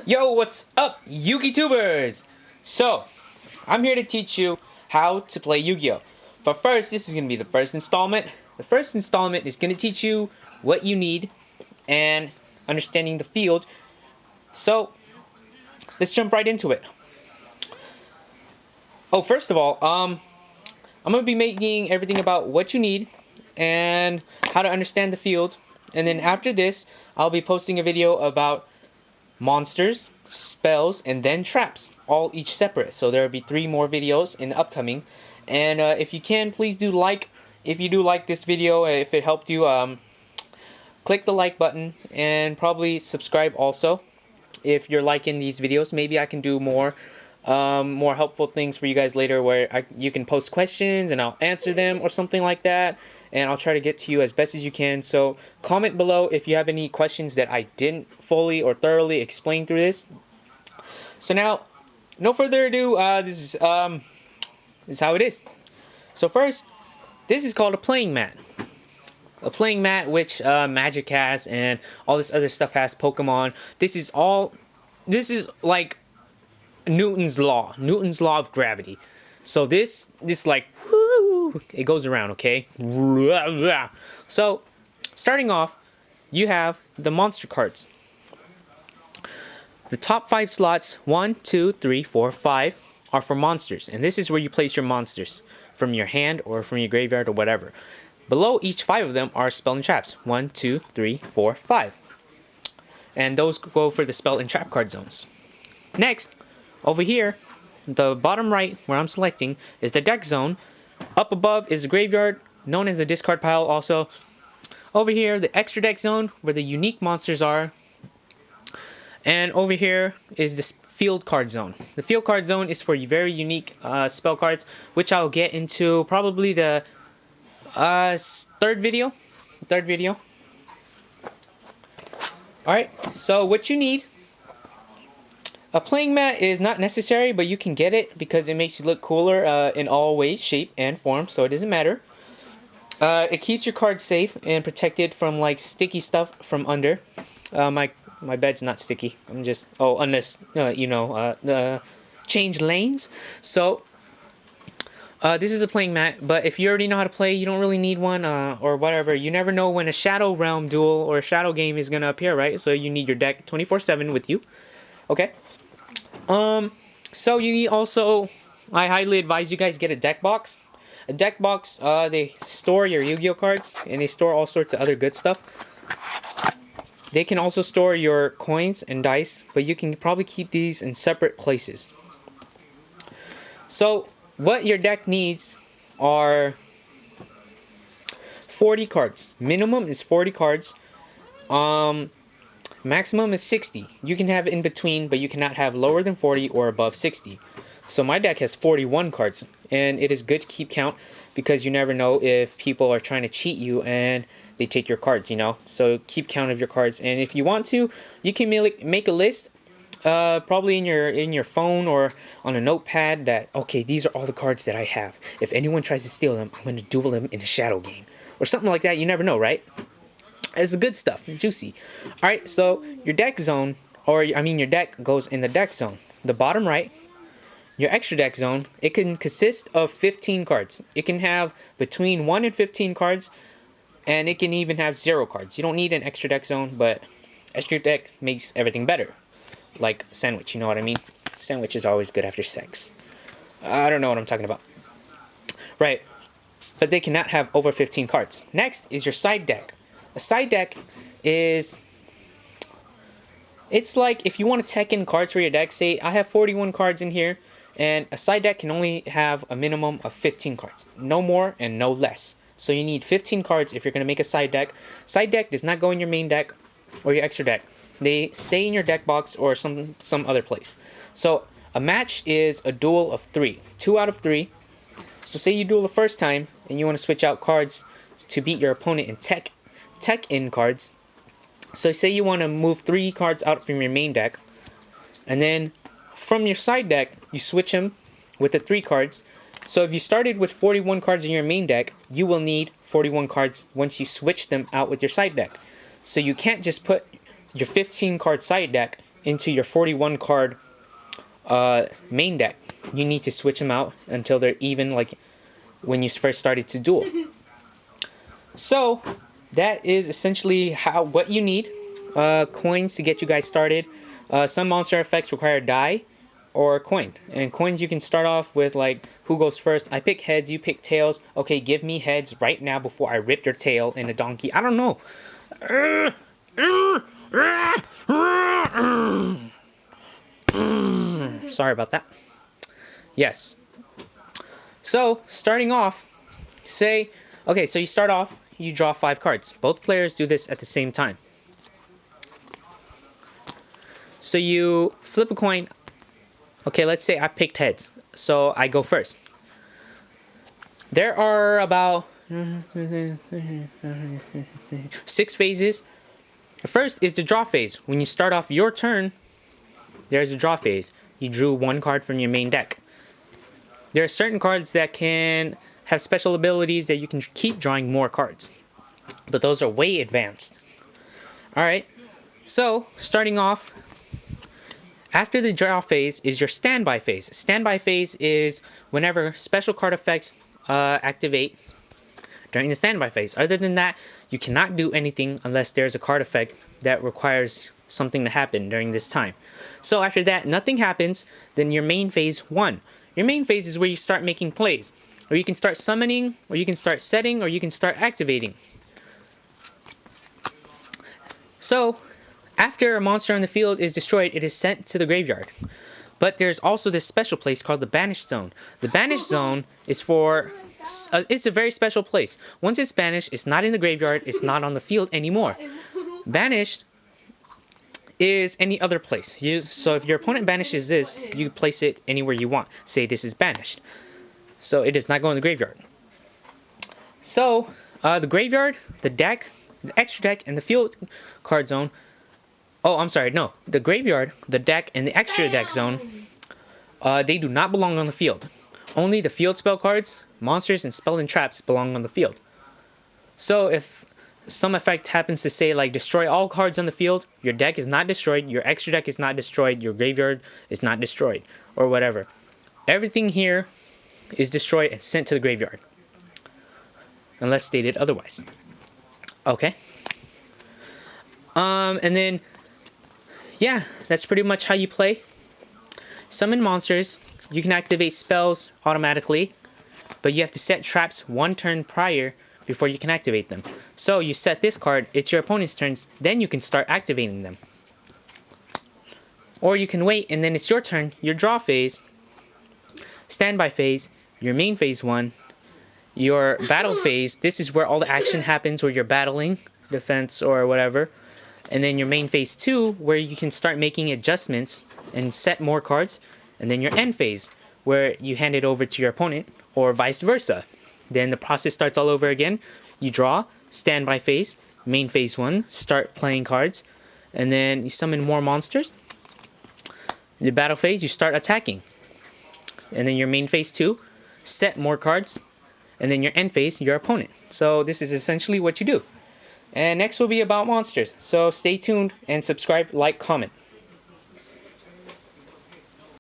Yo, what's up, Yugi-tubers? So, I'm here to teach you how to play Yu-Gi-Oh! But first, this is going to be the first installment. The first installment is going to teach you what you need and understanding the field. So, let's jump right into it. Oh, first of all, I'm going to be making everything about what you need and how to understand the field. And then after this, I'll be posting a video about monsters, spells, and then traps, all each separate. So there will be 3 more videos in the upcoming. And if you can, please do like. If you do like this video, if it helped you, click the like button and probably subscribe also. If you're liking these videos, maybe I can do more helpful things for you guys later, where you can post questions and I'll answer them or something like that, and I'll try to get to you as best as you can. So comment below if you have any questions that I didn't fully or thoroughly explain through this. So now, no further ado, this is how it is. So first, this is called a playing mat. A playing mat, which Magic has and all this other stuff has, Pokemon. This is like Newton's law of gravity. So this like, whoo, it goes around, okay? So starting off, you have the monster cards. The top 5 slots, 1, 2, 3, 4, 5, are for monsters, and this is where you place your monsters from your hand or from your graveyard or whatever. Below each 5 of them are spell and traps. 1, 2, 3, 4, 5. And those go for the spell and trap card zones. Next, over here, the bottom right, where I'm selecting, is the deck zone. Up above is the graveyard, known as the discard pile also. Over here, the extra deck zone, where the unique monsters are. And over here is the field card zone. The field card zone is for very unique spell cards, which I'll get into probably the third video. Alright, so what you need. A playing mat is not necessary, but you can get it because it makes you look cooler in all ways, shape, and form, so it doesn't matter. It keeps your cards safe and protected from like sticky stuff from under. My bed's not sticky. I'm just, unless change lanes. So this is a playing mat, but if you already know how to play, you don't really need one or whatever. You never know when a Shadow Realm duel or a Shadow game is gonna appear, right? So you need your deck 24/7 with you. Okay. So you need also, I highly advise you guys get a deck box. A deck box, they store your Yu-Gi-Oh cards, and they store all sorts of other good stuff. They can also store your coins and dice, but you can probably keep these in separate places. So what your deck needs are 40 cards. Minimum is 40 cards. Maximum is 60. You can have in between, but you cannot have lower than 40 or above 60. So my deck has 41 cards, and it is good to keep count because you never know if people are trying to cheat you and they take your cards, you know. So keep count of your cards, and if you want to, you can make a list, probably in your phone or on a notepad, that okay, these are all the cards that I have. If anyone tries to steal them, I'm going to duel them in a shadow game or something like that. You never know, right? It's the good stuff, juicy. Alright, so your deck zone, your deck goes in the deck zone. The bottom right, your extra deck zone, it can consist of 15 cards. It can have between 1 and 15 cards, and it can even have 0 cards. You don't need an extra deck zone, but extra deck makes everything better. Like sandwich, you know what I mean? Sandwich is always good after sex. I don't know what I'm talking about. Right, but they cannot have over 15 cards. Next is your side deck. A side deck is, it's like if you want to tech in cards for your deck. Say I have 41 cards in here, and a side deck can only have a minimum of 15 cards. No more and no less. So you need 15 cards if you're going to make a side deck. Side deck does not go in your main deck or your extra deck. They stay in your deck box or some other place. So a match is a duel of 3. 2 out of 3. So say you duel the first time and you want to switch out cards to beat your opponent in tech in cards. So say you want to move 3 cards out from your main deck, and then from your side deck you switch them with the 3 cards. So if you started with 41 cards in your main deck, you will need 41 cards once you switch them out with your side deck. So you can't just put your 15 card side deck into your 41 card main deck. You need to switch them out until they're even, like when you first started to duel. So that is essentially what you need. Coins to get you guys started. Some monster effects require die or coin, and coins you can start off with, like who goes first. I pick heads, you pick tails. Okay, give me heads right now before I rip your tail in a donkey. I don't know. Sorry about that. Yes. So starting off, okay, so you start off, you draw 5 cards. Both players do this at the same time. So you flip a coin. Okay, let's say I picked heads, so I go first. There are about 6 phases. The first is the draw phase. When you start off your turn, there's a draw phase. You drew 1 card from your main deck. There are certain cards that can have special abilities that you can keep drawing more cards, but those are way advanced. Alright, so starting off, after the draw phase is your standby phase. Standby phase is whenever special card effects activate during the standby phase. Other than that, you cannot do anything unless there's a card effect that requires something to happen during this time. So after that, nothing happens, then your main phase 1. Your main phase is where you start making plays. Or you can start summoning, or you can start setting, or you can start activating. So after a monster on the field is destroyed, it is sent to the graveyard. But there's also this special place called the Banished Zone. The Banished Zone is it's a very special place. Once it's banished, it's not in the graveyard, it's not on the field anymore. Banished is any other place. So if your opponent banishes this, you place it anywhere you want. Say this is banished. So it does not go in the graveyard. So the graveyard, the deck, the extra deck, and the field card zone. Oh, I'm sorry, no. The graveyard, the deck, and the extra deck zone, they do not belong on the field. Only the field spell cards, monsters, and spell and traps belong on the field. So if some effect happens to say, like, destroy all cards on the field, your deck is not destroyed, your extra deck is not destroyed, your graveyard is not destroyed, or whatever. Everything here is destroyed and sent to the graveyard, unless stated otherwise. Okay. And then, yeah, that's pretty much how you play. Summon monsters. You can activate spells automatically, but you have to set traps 1 turn prior before you can activate them. So you set this card, it's your opponent's turns, then you can start activating them. Or you can wait, and then it's your turn, your draw phase, standby phase, your main phase 1, your battle phase. This is where all the action happens, where you're battling, defense, or whatever. And then your main phase 2, where you can start making adjustments and set more cards. And then your end phase, where you hand it over to your opponent, or vice versa. Then the process starts all over again. You draw, standby phase, main phase 1, start playing cards, and then you summon more monsters. In the battle phase, you start attacking. And then your main phase 2, set more cards, and then your end phase, your opponent. So this is essentially what you do. And next will be about monsters. So stay tuned and subscribe, like, comment.